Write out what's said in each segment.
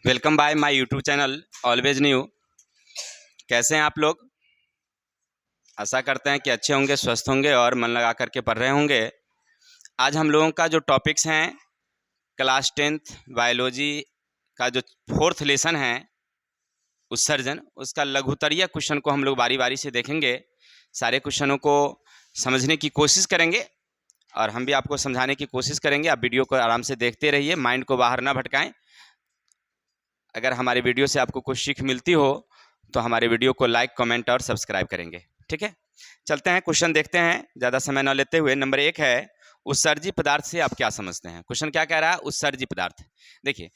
Welcome by my YouTube channel always new. कैसे हैं आप लोग? आशा करते हैं कि अच्छे होंगे, स्वस्थ होंगे और मन लगा करके पढ़ रहे होंगे। आज हम लोगों का जो टॉपिक्स हैं क्लास 10th बायोलॉजी का जो फोर्थ लेसन है उत्सर्जन, उसका लघुत्तरीय क्वेश्चन को हम लोग बारी बारी से देखेंगे। सारे क्वेश्चनों को समझने की कोशिश करेंगे और हम भी आपको समझाने की कोशिश करेंगे। आप वीडियो को आराम से देखते रहिए, माइंड को बाहर ना भटकाएं। अगर हमारे वीडियो से आपको कुछ सीख मिलती हो तो हमारे वीडियो को लाइक, कमेंट और सब्सक्राइब करेंगे। ठीक है, चलते हैं क्वेश्चन देखते हैं ज़्यादा समय न लेते हुए। नंबर 1 है, उत्सर्जी पदार्थ से आप क्या समझते हैं? क्वेश्चन क्या कह रहा है? उत्सर्जी पदार्थ। देखिए,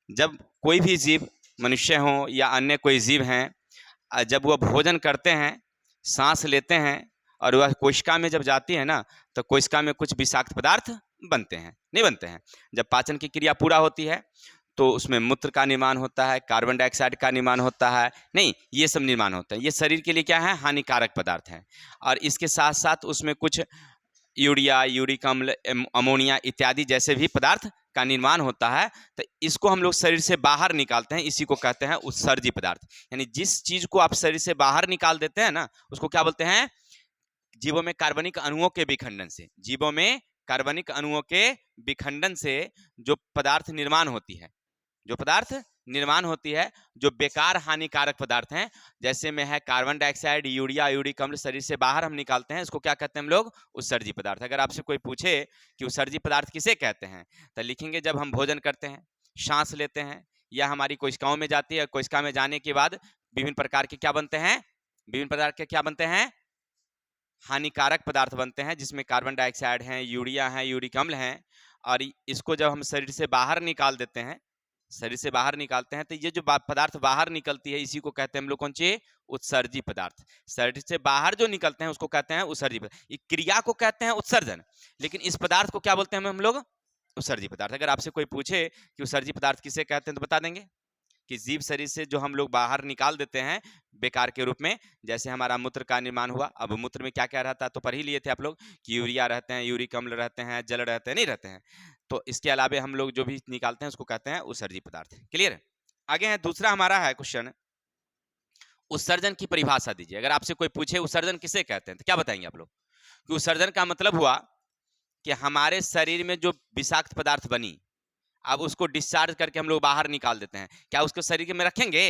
जब कोई भी जीव, मनुष्य हो या अन्य कोई जीव हैं, जब वह भोजन करते हैं, सांस लेते हैं और वह कोशिका में जब जाती है ना, तो कोशिका में कुछ विषाक्त पदार्थ बनते हैं, नहीं बनते हैं? जब पाचन की क्रिया पूरा होती है तो उसमें मूत्र का निर्माण होता है, कार्बन डाइऑक्साइड का निर्माण होता है, नहीं, ये सब निर्माण होता है। ये शरीर के लिए क्या है? हानिकारक पदार्थ है। और इसके साथ साथ उसमें कुछ यूरिया, यूरिक अम्ल, अमोनिया इत्यादि जैसे भी पदार्थ का निर्माण होता है। तो इसको हम लोग शरीर से बाहर निकालते हैं, इसी को कहते हैं उत्सर्जी पदार्थ। यानी जिस चीज को आप शरीर से बाहर निकाल देते हैं ना, उसको क्या बोलते हैं? जीवों में कार्बनिक अणुओं के विखंडन से, जीवों में कार्बनिक अणुओं के विखंडन से जो पदार्थ निर्माण होती है, जो पदार्थ निर्माण होती है, जो बेकार हानिकारक पदार्थ हैं, जैसे में है कार्बन डाइऑक्साइड, यूरिया, यूरिक अम्ल, शरीर से बाहर हम निकालते हैं, इसको क्या कहते हैं हम लोग? उत्सर्जी पदार्थ। अगर आपसे कोई पूछे कि उत्सर्जी पदार्थ किसे कहते हैं, तो लिखेंगे जब हम भोजन करते हैं, सांस लेते हैं या हमारी कोशिकाओं में जाती है, कोशिका में जाने के बाद विभिन्न प्रकार के क्या बनते हैं? विभिन्न प्रकार के क्या बनते हैं? हानिकारक पदार्थ बनते हैं, जिसमें कार्बन डाइऑक्साइड है, यूरिया है, यूरिक अम्ल है। और इसको जब हम शरीर से बाहर निकाल देते हैं, शरीर से बाहर निकालते हैं, तो ये जो पदार्थ बाहर निकलती है, इसी को कहते हैं हम लोग कौन सी? उत्सर्जी पदार्थ। शरीर से बाहर जो निकलते हैं उसको कहते हैं उत्सर्जी पदार्थ। इस क्रिया को कहते हैं उत्सर्जन, लेकिन इस पदार्थ को क्या बोलते हैं हम लोग? उत्सर्जी पदार्थ। अगर आपसे कोई पूछे कि उत्सर्जी पदार्थ किसे कहते हैं, तो बता देंगे कि जीव शरीर से जो हम लोग बाहर निकाल देते हैं बेकार के रूप में। जैसे हमारा मूत्र का निर्माण हुआ, अब मूत्र में क्या क्या रहता है तो पढ़ ही लिए थे आप लोग कि यूरिया रहते हैं, यूरिक अम्ल रहते हैं, जल रहते हैं, नहीं रहते हैं। तो इसके अलावे हम लोग जो भी निकालते हैं उसको कहते हैं उत्सर्जी पदार्थ। क्लियर? आगे है, दूसरा हमारा है क्वेश्चन, उत्सर्जन की परिभाषा दीजिए। अगर आपसे कोई पूछे उत्सर्जन किसे कहते हैं तो क्या बताएंगे आप लोग? कि उत्सर्जन का मतलब हुआ कि हमारे शरीर में जो विषाक्त पदार्थ बनी, अब उसको डिस्चार्ज करके हम लोग बाहर निकाल देते हैं। क्या उसको शरीर में रखेंगे?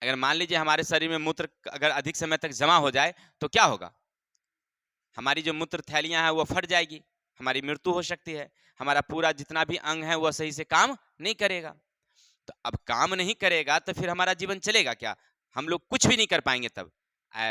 अगर मान लीजिए हमारे शरीर में मूत्र अगर अधिक समय तक जमा हो जाए तो क्या होगा? हमारी जो मूत्र थैलियां हैं वो फट जाएगी, हमारी मृत्यु हो सकती है, हमारा पूरा जितना भी अंग है वह सही से काम नहीं करेगा। तो अब काम नहीं करेगा तो फिर हमारा जीवन चलेगा क्या? हम लोग कुछ भी नहीं कर पाएंगे, तब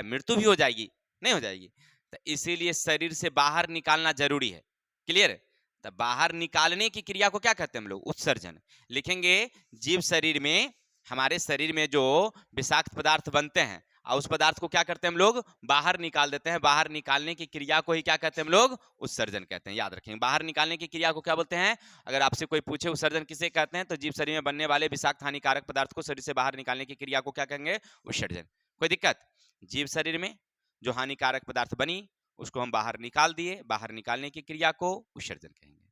मृत्यु भी हो जाएगी, नहीं हो जाएगी? तो इसीलिए शरीर से बाहर निकालना जरूरी है। क्लियर? तो बाहर निकालने की क्रिया को क्या कहते हैं हम लोग? उत्सर्जन। लिखेंगे जीव शरीर में, हमारे शरीर में जो विषाक्त पदार्थ बनते हैं और उस पदार्थ को क्या करते हैं हम लोग? बाहर निकाल देते हैं। बाहर निकालने की क्रिया को ही क्या कहते हैं हम लोग? उत्सर्जन कहते हैं। याद रखेंगे, बाहर निकालने की क्रिया को क्या बोलते हैं? अगर आपसे कोई पूछे उत्सर्जन किसे कहते हैं, तो जीव शरीर में बनने वाले विषाक्त हानिकारक पदार्थ को शरीर से बाहर निकालने की क्रिया को क्या कहेंगे? उत्सर्जन। कोई दिक्कत? जीव शरीर में जो हानिकारक पदार्थ बनी उसको हम बाहर निकाल दिए, बाहर निकालने की क्रिया को उत्सर्जन कहेंगे।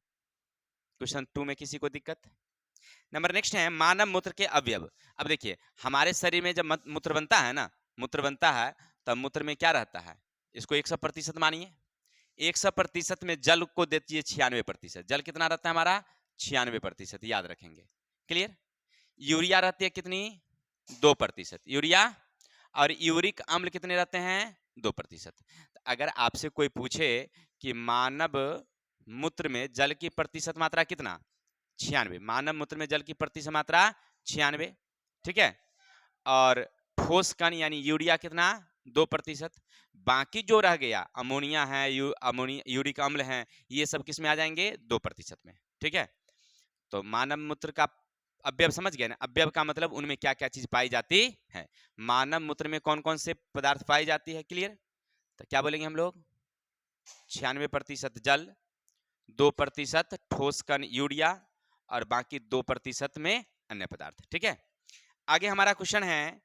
क्वेश्चन 2 में किसी को दिक्कत? नंबर नेक्स्ट है, मानव मूत्र के अवयव। अब देखिए, हमारे शरीर में जब मूत्र बनता है ना, मूत्र बनता है, तब मूत्र में क्या रहता है? इसको 100% मानिए। 100% में जल को देती है 96%। जल कितना रहता है हमारा? 96%। याद रखेंगे। क्लियर? यूरिया रहती है कितनी? 2%। यूरिया। और यूरिक अम्ल कितने रहते हैं? 2%। अगर आपसे कोई पूछे कि मानव मूत्र में जल की प्रतिशत मात्रा कितना? 96। मानव मूत्र में जल की प्रतिशत मात्रा 96। ठीक है? और ठोस कण यानी यूरिया कितना? 2%। बाकी जो रह गया अमोनिया है, यूरिक अम्ल है, ये सब किस में आ जाएंगे? 2% में। ठीक है? तो मानव मूत्र का अवयव समझ गए ना? अवयव का मतलब उनमें क्या क्या चीज पाई जाती है। मानव मूत्र में कौन कौन से पदार्थ पाई जाती है? क्लियर? तो क्या बोलेंगे हम लोग? 96% जल, 2% ठोस कण यूरिया और बाकी 2% में अन्य पदार्थ। ठीक है? आगे हमारा क्वेश्चन है,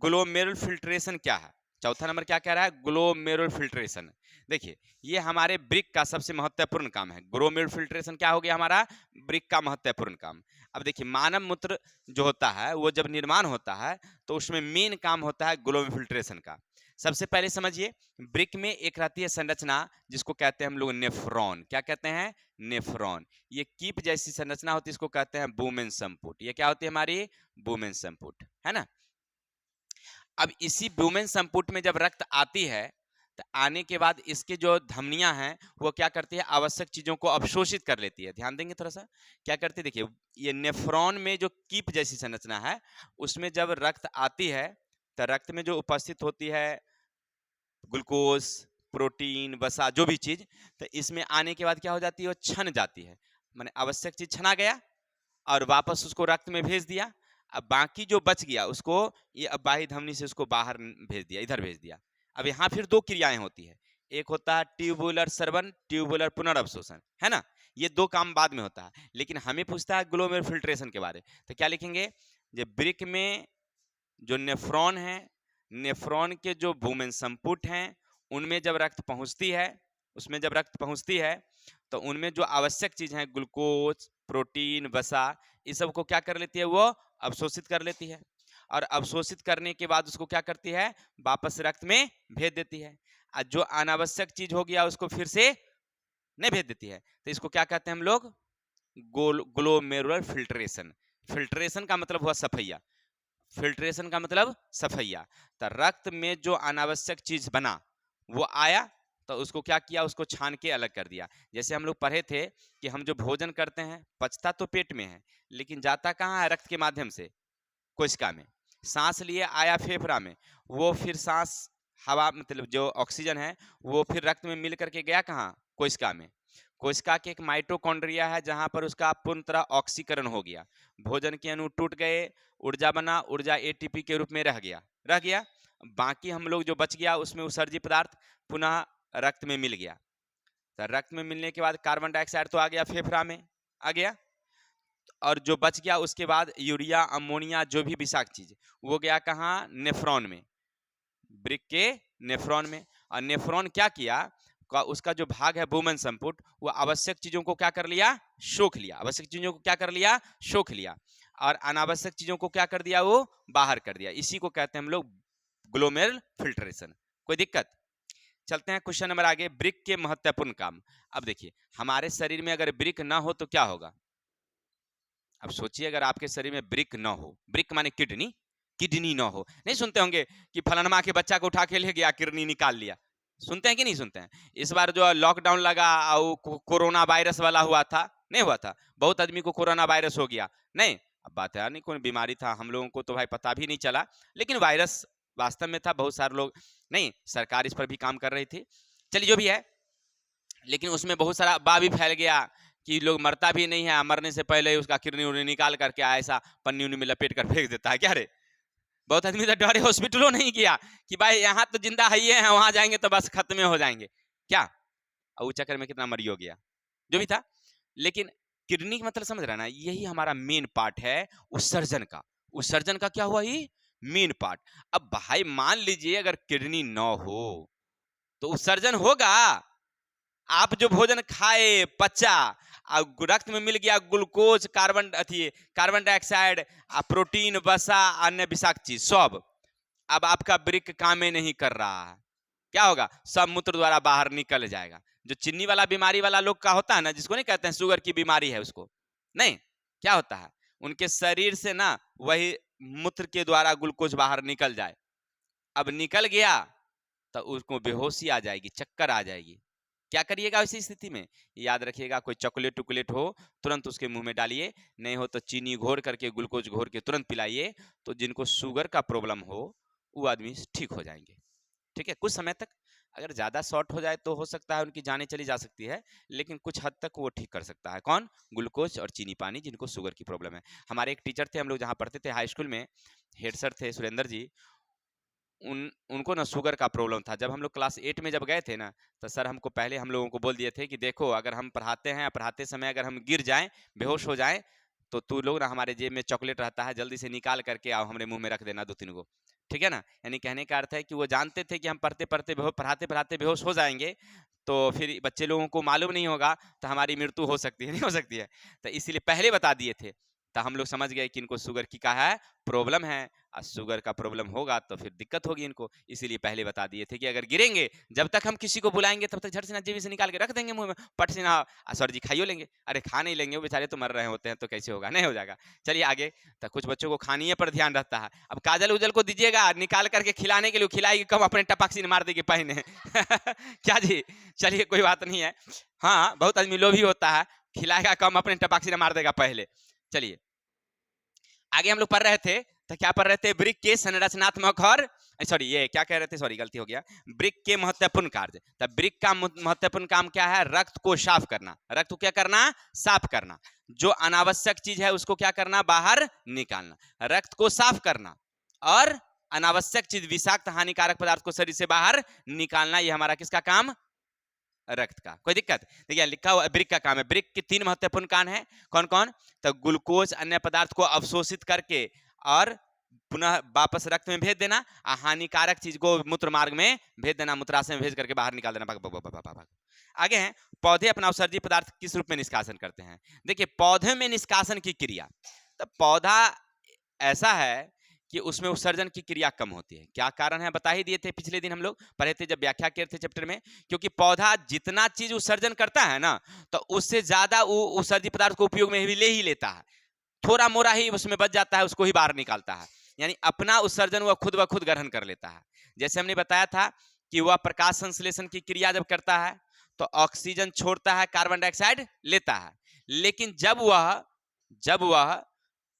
ग्लोमेरुलर फिल्ट्रेशन क्या है? चौथा नंबर क्या कह रहा है, ग्लोमेरुलर फिल्ट्रेशन। देखिए ये हमारे ब्रिक का सबसे महत्वपूर्ण काम है। ग्लोमेरुलर फिल्ट्रेशन क्या हो गया हमारा, ब्रिक का महत्वपूर्ण काम। अब देखिए मानव मूत्र जो होता है वो जब निर्माण होता है तो उसमें मेन काम होता है ग्लोमेरुलर फिल्ट्रेशन का। सबसे पहले समझिए, ब्रिक में एक रहती है संरचना जिसको कहते हैं हम लोग नेफ्रॉन। क्या कहते हैं, नेफ्रॉन। ये कीप जैसी संरचना होती है, इसको कहते हैं बुमेन संपुट। ये क्या होती है हमारी, बुमेन संपुट, है ना। अब इसी ब्यूमेन संपुट में जब रक्त आती है तो आने के बाद इसके जो धमनियां हैं वो क्या करती है, आवश्यक चीजों को अवशोषित कर लेती है। ध्यान देंगे थोड़ा सा क्या करती है, देखिए ये नेफ्रॉन में जो कीप जैसी संरचना है उसमें जब रक्त आती है तो रक्त में जो उपस्थित होती है ग्लूकोज, प्रोटीन, वसा, जो भी चीज, तो इसमें आने के बाद क्या हो जाती है, वो छन जाती है। माने आवश्यक चीज छना गया और वापस उसको रक्त में भेज दिया। अब बाकी जो बच गया उसको ये अब बाह्य धमनी से उसको बाहर भेज दिया, इधर भेज दिया। अब यहाँ फिर दो क्रियाएं होती है, एक होता है ट्यूबुलर सर्वन, ट्यूबुलर पुनर्अवशोषण, है ना। ये दो काम बाद में होता है, लेकिन हमें पूछता है ग्लोमेरुलर फिल्ट्रेशन के बारे। तो क्या लिखेंगे, जो ब्रिक में जो नेफ्रॉन है, नेफ्रॉन के जो बुमेन संपुट हैं उनमें जब रक्त पहुंचती है, उसमें जब रक्त पहुंचती है तो उनमें जो आवश्यक चीज है ग्लूकोज, प्रोटीन, वसा, इस सब को क्या कर लेती है, वो अवशोषित कर लेती है। और अवशोषित करने के बाद उसको क्या करती है, वापस रक्त में भेज देती है। और जो अनावश्यक चीज हो गया उसको फिर से नहीं भेज देती है। तो इसको क्या कहते हैं हम लोग, ग्लोमेरुलर फिल्ट्रेशन। फिल्ट्रेशन का मतलब हुआ सफैया, फिल्ट्रेशन का मतलब सफैया। तो रक्त में जो अनावश्यक चीज बना वो आया तो उसको क्या किया, उसको छान के अलग कर दिया। जैसे हम लोग पढ़े थे कि हम जो भोजन करते हैं पचता तो पेट में है लेकिन जाता कहाँ है, रक्त के माध्यम से कोशिका में। सांस लिए आया फेफड़ा में, वो फिर सांस हवा मतलब जो ऑक्सीजन है वो फिर रक्त में मिल करके गया कहाँ, कोशिका में। कोशिका के एक माइटोकॉन्ड्रिया है जहां पर उसका पूर्ण तरह ऑक्सीकरण हो गया, भोजन के अणु टूट गए, ऊर्जा बना, ऊर्जा एटीपी के रूप में रह गया। बाकी हम लोग जो बच गया उसमें उत्सर्जी पदार्थ पुनः रक्त में मिल गया। तो रक्त में मिलने के बाद कार्बन डाइऑक्साइड तो आ गया फेफड़ा में, आ गया, और जो बच गया उसके बाद यूरिया, अमोनिया, जो भी विषाक्त चीज वो गया कहाँ, नेफ्रॉन में, ब्रिक के नेफ्रॉन में। और नेफ्रॉन क्या किया, उसका जो भाग है बुमेन संपुट, वो आवश्यक चीजों को क्या कर लिया, सोख लिया। आवश्यक चीजों को क्या कर लिया, सोख लिया, और अनावश्यक चीजों को क्या कर दिया, वो बाहर कर दिया। इसी को कहते हैं हम लोग ग्लोमेरुलर फिल्ट्रेशन। कोई दिक्कत, चलते हैं क्वेश्चन नंबर आगे, ब्रिक के महत्वपूर्ण काम। अब देखिए हमारे शरीर में अगर ब्रिक ना हो तो क्या होगा। अब सोचिए अगर आपके शरीर में ब्रिक ना हो, ब्रिक माने किडनी, किडनी ना हो, नहीं सुनते होंगे कि फलानमा के बच्चा को उठा के ले गया किडनी निकाल लिया, सुनते हैं कि नहीं सुनते हैं। इस बार जो लॉकडाउन लगा और कोरोना वायरस वाला हुआ था, नहीं हुआ था, बहुत आदमी को कोरोना वायरस हो गया, नहीं अब बात है नहीं कोई बीमारी था, हम लोगों को तो भाई पता भी नहीं चला, लेकिन वायरस वास्तव में था। बहुत सारे लोग, नहीं सरकार इस पर भी काम कर रही थी, चलिए जो भी है, लेकिन उसमें बहुत सारा अफवाह भी फैल गया कि लोग मरता भी नहीं है, मरने से पहले उसका किडनी उड़नी निकाल करके ऐसा पन्नी उन्नी में लपेट कर फेंक देता है। क्या रे, बहुत आदमी तो डरे हॉस्पिटलों नहीं गया कि भाई यहाँ तो जिंदा है ही है, वहां जाएंगे तो बस खत्म हो जाएंगे क्या, और उस चक्कर में कितना मरी हो गया, जो भी था। लेकिन किडनी का मतलब समझ रहा ना, यही हमारा मेन पार्ट है उत्सर्जन का। उत्सर्जन का क्या हुआ, ही मेन पार्ट। अब भाई मान लीजिए अगर किडनी न हो तो उत्सर्जन होगा। आप जो भोजन खाए पचा, रक्त में मिल गया ग्लूकोज, कार्बन डाइऑक्साइड, प्रोटीन, वसा, अन्य विषाक्त चीज सब, अब आपका ब्रिक काम में नहीं कर रहा है, क्या होगा, सब मूत्र द्वारा बाहर निकल जाएगा। जो चीनी वाला बीमारी वाला लोग का होता है ना, जिसको नहीं कहते हैं शुगर की बीमारी है, उसको नहीं क्या होता है, उनके शरीर से ना वही मूत्र के द्वारा ग्लूकोज बाहर निकल जाए, अब निकल गया तो उसको बेहोशी आ जाएगी, चक्कर आ जाएगी। क्या करिएगा ऐसी स्थिति में, याद रखिएगा, कोई चॉकलेट उकलेट हो तुरंत उसके मुंह में डालिए, नहीं हो तो चीनी घोर करके, ग्लूकोज घोर के तुरंत पिलाइए, तो जिनको शुगर का प्रॉब्लम हो वो आदमी ठीक हो जाएंगे। ठीक है, कुछ समय तक, अगर ज्यादा शॉर्ट हो जाए तो हो सकता है उनकी जानें चली जा सकती है, लेकिन कुछ हद तक वो ठीक कर सकता है। कौन, ग्लूकोज और चीनी पानी, जिनको शुगर की प्रॉब्लम है। हमारे एक टीचर थे, हम लोग जहाँ पढ़ते थे हाई स्कूल में, हेड सर थे सुरेंद्र जी, उनको ना शुगर का प्रॉब्लम था। जब हम लोग क्लास 8 में जब गए थे ना, तो सर हमको पहले हम लोगों को बोल दिए थे कि देखो अगर हम पढ़ाते हैं, पढ़ाते समय अगर हम गिर जाएं, बेहोश हो जाएं, तो तू लोग ना हमारे जेब में चॉकलेट रहता है, जल्दी से निकाल करके आओ, हमारे मुंह में रख देना 2-3 गो, ठीक है ना। यानी कहने का अर्थ है कि वो जानते थे कि हम पढ़ते पढ़ते पढ़ाते पढ़ाते बेहोश हो जाएंगे, तो फिर बच्चे लोगों को मालूम नहीं होगा, तो हमारी मृत्यु हो सकती है, नहीं हो सकती है। तो इसीलिए पहले बता दिए थे, तो हम लोग समझ गए कि इनको शुगर की क्या है, प्रॉब्लम है। और शुगर का प्रॉब्लम होगा तो फिर दिक्कत होगी इनको, इसीलिए पहले बता दिए थे कि अगर गिरेंगे, जब तक हम किसी को बुलाएंगे तब तक झट से ना जेबी से निकाल के रख देंगे मुंह में, पट से ना सर जी खाइयो लेंगे। अरे खा नहीं लेंगे, वो बेचारे तो मर रहे होते हैं, तो कैसे होगा, नहीं हो जाएगा। चलिए आगे। तो कुछ बच्चों को खानिए पर ध्यान रहता है। अब काजल उजल को दीजिएगा निकाल करके खिलाने के लिए, खिलाएगी कम, अपने टपाक से मार देगी पहने क्या जी। चलिए कोई बात नहीं है। हाँ, बहुत आदमी लोभी होता है, खिलाएगा कम, अपने टपाक से मार देगा पहले। चलिए आगे हम लोग पढ़ रहे थे, तो क्या पढ़ रहे थे, ब्रिक के संरचनात्मक और सॉरी ये क्या कह रहे थे, सॉरी गलती हो गया, ब्रिक के महत्वपूर्ण कार्य। तब ब्रिक का महत्वपूर्ण काम क्या है, रक्त को साफ करना। रक्त को क्या करना, साफ करना। जो अनावश्यक चीज है उसको क्या करना, बाहर निकालना। रक्त को साफ करना और अनावश्यक चीज, विषाक्त हानिकारक पदार्थ को शरीर से बाहर निकालना, ये हमारा किसका काम, रक्त का। कोई दिक्कत, देखिए लिखा हुआ ब्रिक का काम है। ब्रिक के 3 महत्वपूर्ण काम है, कौन कौन, तो ग्लूकोज अन्य पदार्थ को अवशोषित करके और पुनः वापस रक्त में भेज देना, हानिकारक चीज को मूत्र मार्ग में भेज देना, मूत्राशय में भेज करके बाहर निकाल देना। भाग, भाग, भाग, भाग, भाग। आगे हैं, पौधे अपना उत्सर्जित पदार्थ किस रूप में निष्कासन करते हैं। देखिए पौधे में निष्कासन की क्रिया, तो पौधा ऐसा है कि उसमें उत्सर्जन की क्रिया कम होती है। क्या कारण है, बता ही दिए थे, पिछले दिन हम लोग पढ़े थे जब व्याख्या किए थे चैप्टर में। क्योंकि पौधा जितना चीज उत्सर्जन करता है ना, तो उससे ज्यादा वो उत्सर्जित पदार्थ को उपयोग में भी ले ही लेता है, थोड़ा मोरा ही उसमें बच जाता है, उसको ही बाहर निकालता है। यानी अपना उत्सर्जन वह खुद ब खुद ग्रहण कर लेता है। जैसे हमने बताया था कि वह प्रकाश संश्लेषण की क्रिया जब करता है तो ऑक्सीजन छोड़ता है, कार्बन डाइऑक्साइड लेता है। लेकिन जब वह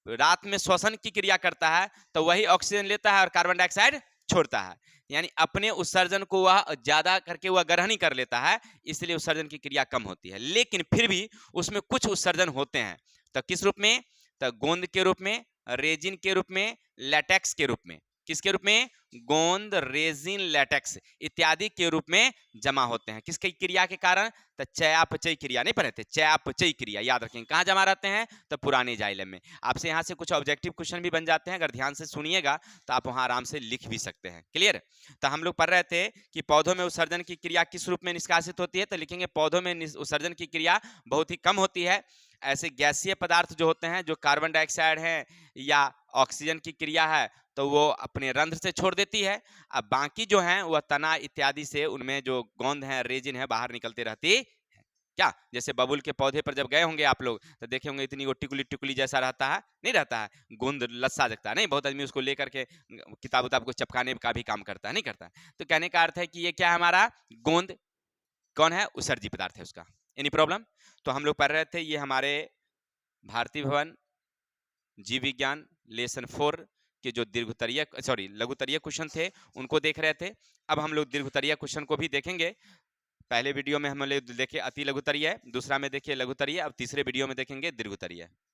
रात में श्वसन की क्रिया करता है तो वही ऑक्सीजन लेता है और कार्बन डाइऑक्साइड छोड़ता है। यानी अपने उत्सर्जन को वह ज्यादा करके वह ग्रहण ही कर लेता है, इसलिए उत्सर्जन की क्रिया कम होती है। लेकिन फिर भी उसमें कुछ उत्सर्जन होते हैं, तो किस रूप में, तो गोंद के रूप में, रेजिन के रूप में, लेटेक्स के रूप में। किसके रूप में, गोंद, रेजिन, लेटेक्स इत्यादि के रूप में जमा होते हैं। किसकी क्रिया के कारण, तो चयापचय क्रिया, नहीं पढ़े थे, चयापचय क्रिया याद रखेंगे। कहाँ जमा रहते हैं, तो पुराने जाइलम में। आपसे यहाँ से कुछ ऑब्जेक्टिव क्वेश्चन भी बन जाते हैं, अगर ध्यान से सुनिएगा तो आप वहाँ आराम से लिख भी सकते हैं। क्लियर। तो हम लोग पढ़ रहे थे कि पौधों में उत्सर्जन की क्रिया किस रूप में निष्कासित होती है, तो लिखेंगे पौधों में उत्सर्जन की क्रिया बहुत ही कम होती है। ऐसे गैसीय पदार्थ जो होते हैं, जो कार्बन डाइऑक्साइड है या ऑक्सीजन की क्रिया है, तो वो अपने रंध्र से छोड़ देती है। अब बाकी जो है वह तना इत्यादि से, उनमें जो गोंद है, रेजिन है, बाहर निकलती रहती है। क्या, जैसे बबुल के पौधे पर जब गए होंगे आप लोग तो देखे होंगे इतनी वो टिकुली टिकुली जैसा रहता है, नहीं रहता है, गोंद लस्सा जगता है, नहीं, बहुत आदमी उसको लेकर के किताब उताब को चिपकाने का भी काम करता है, नहीं करता है। तो कहने का अर्थ है कि ये क्या है, हमारा गोंद कौन है, उत्सर्जी पदार्थ है उसका। Any problem. तो हम लोग पढ़ रहे थे, ये हमारे भारतीय भवन जीव विज्ञान लेसन 4 के जो दीर्घोत्तरीय सॉरी लघुत्तरीय क्वेश्चन थे उनको देख रहे थे। अब हम लोग दीर्घोत्तरीय क्वेश्चन को भी देखेंगे। पहले वीडियो में हम लोग देखे अति लघुत्तरीय, दूसरा में देखिए लघुत्तरीय, अब तीसरे वीडियो में देखेंगे दीर्घोत्तरीय।